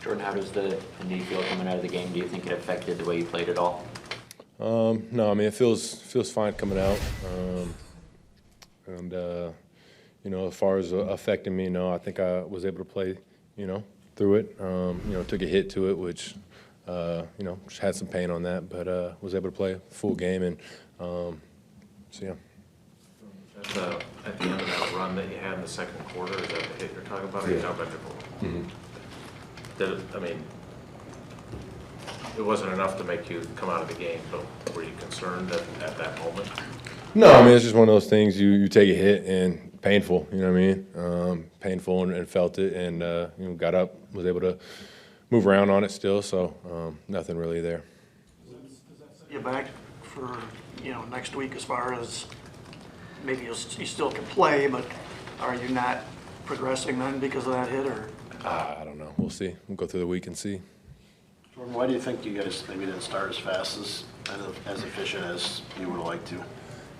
Jordan, how does the knee feel coming out of the game? Do you think it affected the way you played at all? No, I mean it feels fine coming out, and as far as affecting me, no, I think I was able to play, through it. Took a hit to it, which just had some pain on that, but was able to play a full game, and so yeah. At the end of that run that you had in the second quarter, is that the hit you're talking about? Or you're talking about it wasn't enough to make you come out of the game, but were you concerned at that moment? No, I mean it's just one of those things. You take a hit and painful. You know what I mean? Painful and felt it, and got up, was able to move around on it still. So nothing really there. Does that set you back for next week as far as maybe you still can play, but are you not progressing then because of that hit, or? I don't know. We'll see. We'll go through the week and see. Jordan, why do you think you guys maybe didn't start as fast as efficient as you would have liked to?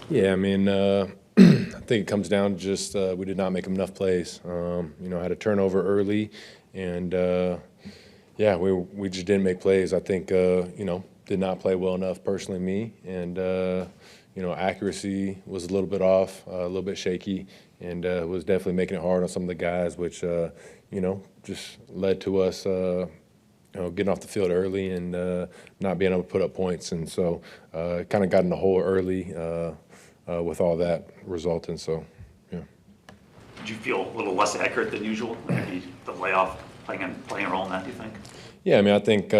Yeah, I mean, I think it comes down to just we did not make enough plays. Had a turnover early, and we just didn't make plays. I think did not play well enough personally, me, and accuracy was a little bit off, a little bit shaky, and was definitely making it hard on some of the guys, which just led to us. Getting off the field early and not being able to put up points, and so kind of got in the hole early with all that resulting. So, yeah. Did you feel a little less accurate than usual? Maybe the layoff playing a role in that, do you think? Yeah, I mean, I think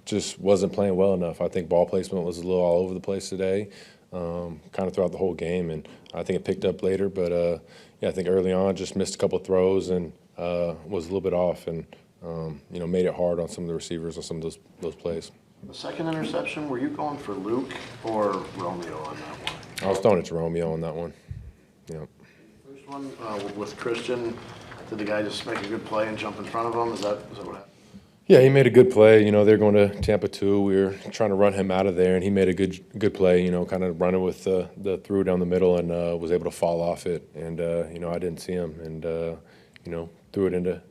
just wasn't playing well enough. I think ball placement was a little all over the place today, kind of throughout the whole game, and I think it picked up later. But I think early on just missed a couple of throws and was a little bit off, and made it hard on some of the receivers on some of those plays. The second interception, were you going for Luke or Romeo on that one? I was throwing it to Romeo on that one. Yeah. First one with Christian, did the guy just make a good play and jump in front of him? Is that what happened? Yeah, he made a good play. They're going to Tampa 2. We were trying to run him out of there, and he made a good play, kind of running with the through down the middle, and was able to fall off it. And, I didn't see him, and, threw it into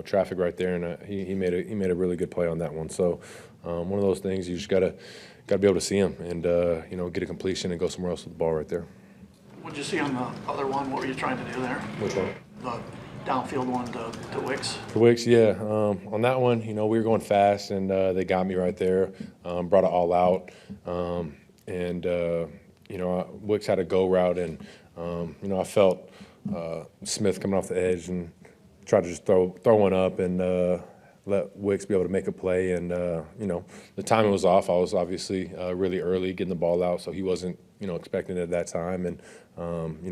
traffic right there, and he made a really good play on that one. So one of those things you just gotta be able to see him and get a completion and go somewhere else with the ball right there. What did you see on the other one? What were you trying to do there? Which one? The downfield one to Wicks. For Wicks, yeah. On that one, we were going fast, and they got me right there. Brought it all out, and Wicks had a go route, and I felt Smith coming off the edge and tried to just throw one up and let Wicks be able to make a play. And, the timing was off. I was obviously really early getting the ball out, so he wasn't, expecting it at that time. And,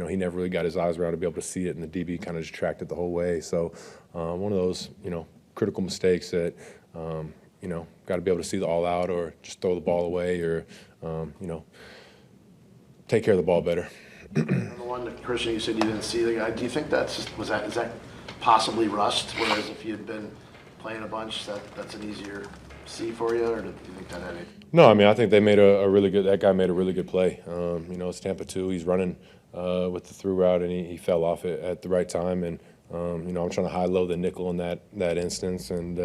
he never really got his eyes around to be able to see it, and the DB kind of just tracked it the whole way. So one of those, critical mistakes that, got to be able to see the all out or just throw the ball away or, take care of the ball better. The one that Christian, you said you didn't see the guy. Do you think is that possibly rust, whereas if you'd been playing a bunch, that's an easier see for you, or do you think that had anything? No, I mean, I think they made that guy made a really good play. It's Tampa 2. He's running with the through route, and he fell off it at the right time. And, I'm trying to high-low the nickel in that instance. And,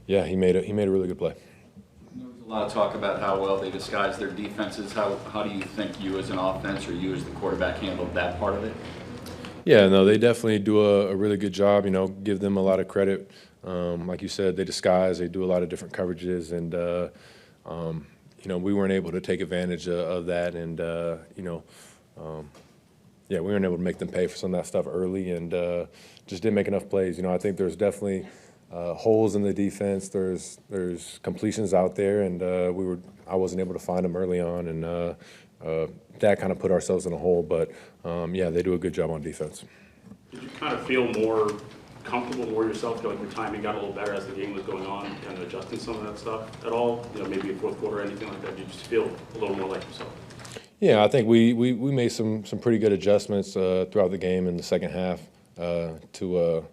he made a really good play. There was a lot of talk about how well they disguise their defenses. How do you think you as an offense or you as the quarterback handled that part of it? Yeah, no, they definitely do a really good job. Give them a lot of credit. Like you said, they disguise. They do a lot of different coverages, and we weren't able to take advantage of that. And we weren't able to make them pay for some of that stuff early, and just didn't make enough plays. I think there's definitely holes in the defense. There's completions out there, and I wasn't able to find them early on, and that kind of put ourselves in a hole. But they do a good job on defense. Did you kind of feel more comfortable, more yourself, feel like your timing got a little better as the game was going on, kind of adjusting some of that stuff at all? Maybe in fourth quarter or anything like that? Did you just feel a little more like yourself? Yeah, I think we made some pretty good adjustments throughout the game in the second half to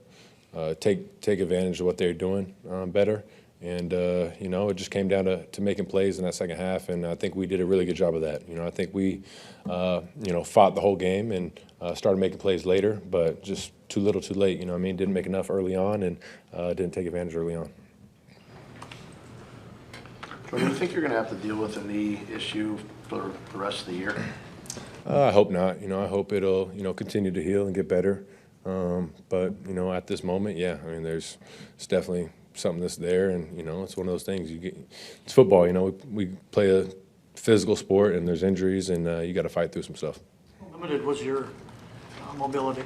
take advantage of what they're doing better. And, it just came down to making plays in that second half, and I think we did a really good job of that. I think we, fought the whole game and started making plays later, but just too little too late. Didn't make enough early on and didn't take advantage early on. Jordan, do you think you're going to have to deal with a knee issue for the rest of the year? I hope not. I hope it'll, continue to heal and get better. But, at this moment, yeah, I mean, it's definitely something that's there, and, it's one of those things. It's football, we play a physical sport, and there's injuries, and you got to fight through some stuff. How limited was your mobility?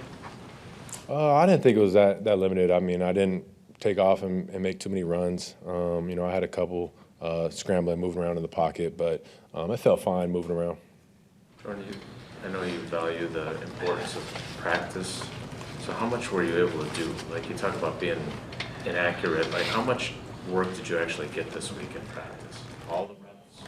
I didn't think it was that limited. I mean, I didn't take off and make too many runs. I had a couple scrambling, moving around in the pocket, but I felt fine moving around. Jordan, I know you value the importance of practice. So how much were you able to do? Like, you talk about being inaccurate. Like, how much work did you actually get this week in practice? All the reps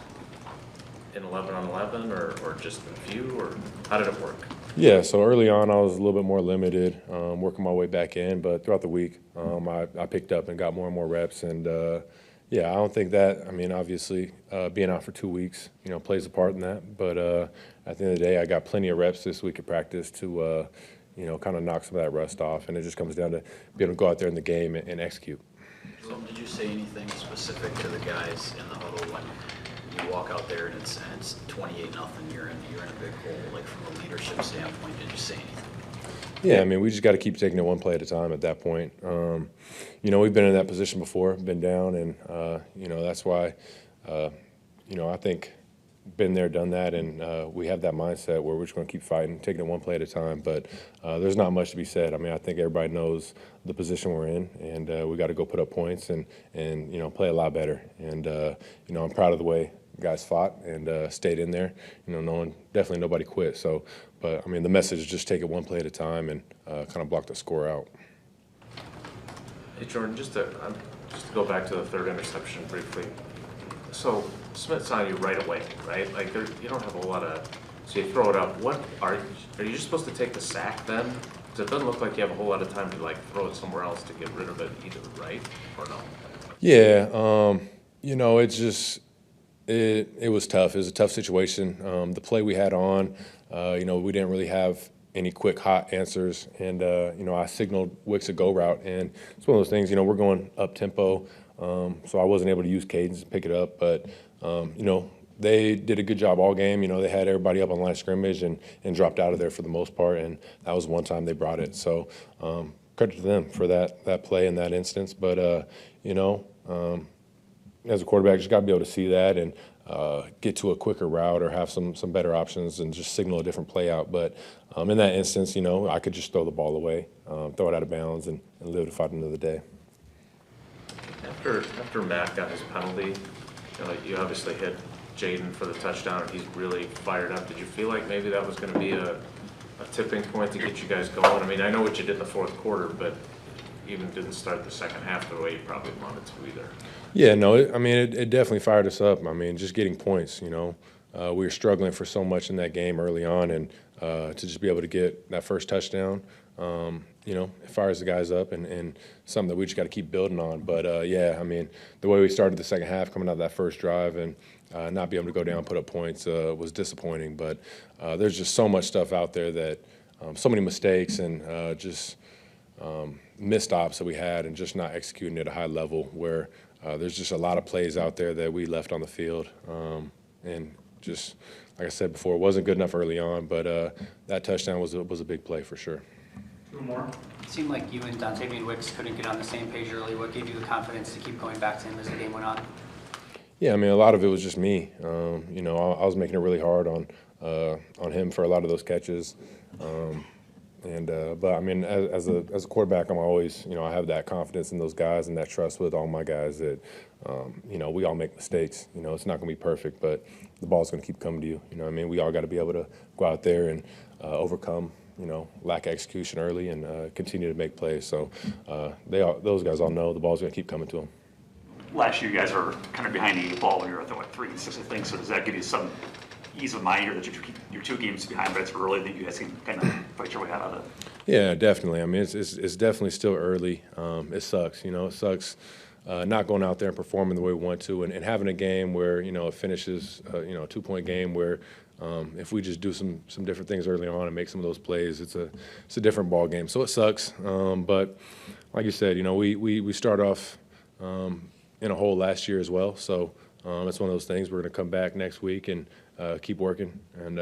in 11-on-11, or just a few, or how did it work? Yeah, so early on I was a little bit more limited, working my way back in, but throughout the week I picked up and got more and more reps, and yeah, I don't think that, I mean, obviously being out for 2 weeks, plays a part in that, but at the end of the day I got plenty of reps this week at practice to, kind of knock some of that rust off, and it just comes down to being able to go out there in the game and execute. So did you say anything specific to the guys in the huddle when you walk out there and it's 28-0, you're in a big hole? Like, from a leadership standpoint, did you say anything? Yeah, I mean, we just got to keep taking it one play at a time at that point. We've been in that position before, been down, and that's why I think been there, done that, and we have that mindset where we're just going to keep fighting, taking it one play at a time. But there's not much to be said. I mean, I think everybody knows the position we're in, and we got to go put up points and play a lot better. And I'm proud of the way guys fought and stayed in there. Definitely nobody quit. So, but I mean, the message is just take it one play at a time and kind of block the score out. Hey, Jordan, just to go back to the third interception briefly. So Smith's on you right away, right? Like, you don't have a lot of. So you throw it up. What are you just supposed to take the sack then? Because it doesn't look like you have a whole lot of time to like throw it somewhere else to get rid of it either, right? Or no? Yeah, it's just it was tough. It was a tough situation. The play we had on, we didn't really have any quick hot answers, and I signaled Wicks a go route, and it's one of those things. We're going up tempo. So I wasn't able to use cadence to pick it up, but they did a good job all game. They had everybody up on line of scrimmage and dropped out of there for the most part, and that was one time they brought it. So credit to them for that play in that instance. But as a quarterback, just got to be able to see that and get to a quicker route or have some better options and just signal a different play out. But in that instance, I could just throw the ball away, throw it out of bounds, and live to fight another day. After Matt got his penalty, you obviously hit Jaden for the touchdown, and he's really fired up. Did you feel like maybe that was going to be a tipping point to get you guys going? I mean, I know what you did in the fourth quarter, but even didn't start the second half the way you probably wanted to either. Yeah, no, it definitely fired us up. I mean, just getting points, we were struggling for so much in that game early on, and to just be able to get that first touchdown, it fires the guys up and something that we just got to keep building on. But, yeah, I mean, the way we started the second half coming out of that first drive and not being able to go down and put up points was disappointing. But there's just so much stuff out there that so many mistakes and just missed ops that we had and just not executing at a high level where there's just a lot of plays out there that we left on the field. And just, like I said before, it wasn't good enough early on, but that touchdown was a big play for sure. Two more. It seemed like you and Dontavian Wicks couldn't get on the same page early. What gave you the confidence to keep going back to him as the game went on? Yeah, I mean, a lot of it was just me. I was making it really hard on him for a lot of those catches. But I mean, as a quarterback, I'm always, I have that confidence in those guys and that trust with all my guys that, we all make mistakes. It's not going to be perfect, but the ball's going to keep coming to you. We all got to be able to go out there and overcome, lack of execution early and continue to make plays. So those guys all know the ball's going to keep coming to them. Last year, you guys are kind of behind the 8 ball when you were at the 3-6, I think. So does that give you some ease of mind here that you're 2 games behind, but it's early that you guys can kind of fight your way out of it? Yeah, definitely. I mean, it's definitely still early. It sucks. It sucks not going out there and performing the way we want to, and having a game where it finishes a 2-point game where if we just do some different things early on and make some of those plays, it's a different ball game. So it sucks. But like you said, we start off in a hole last year as well. So It's one of those things. We're going to come back next week and keep working and,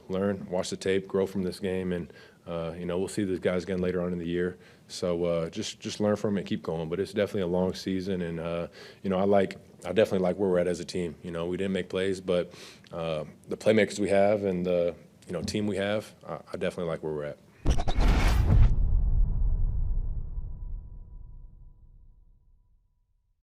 learn, watch the tape, grow from this game. And, we'll see these guys again later on in the year. So just learn from it and keep going. But it's definitely a long season. And, I definitely like where we're at as a team. We didn't make plays, but the playmakers we have and the, team we have, I definitely like where we're at.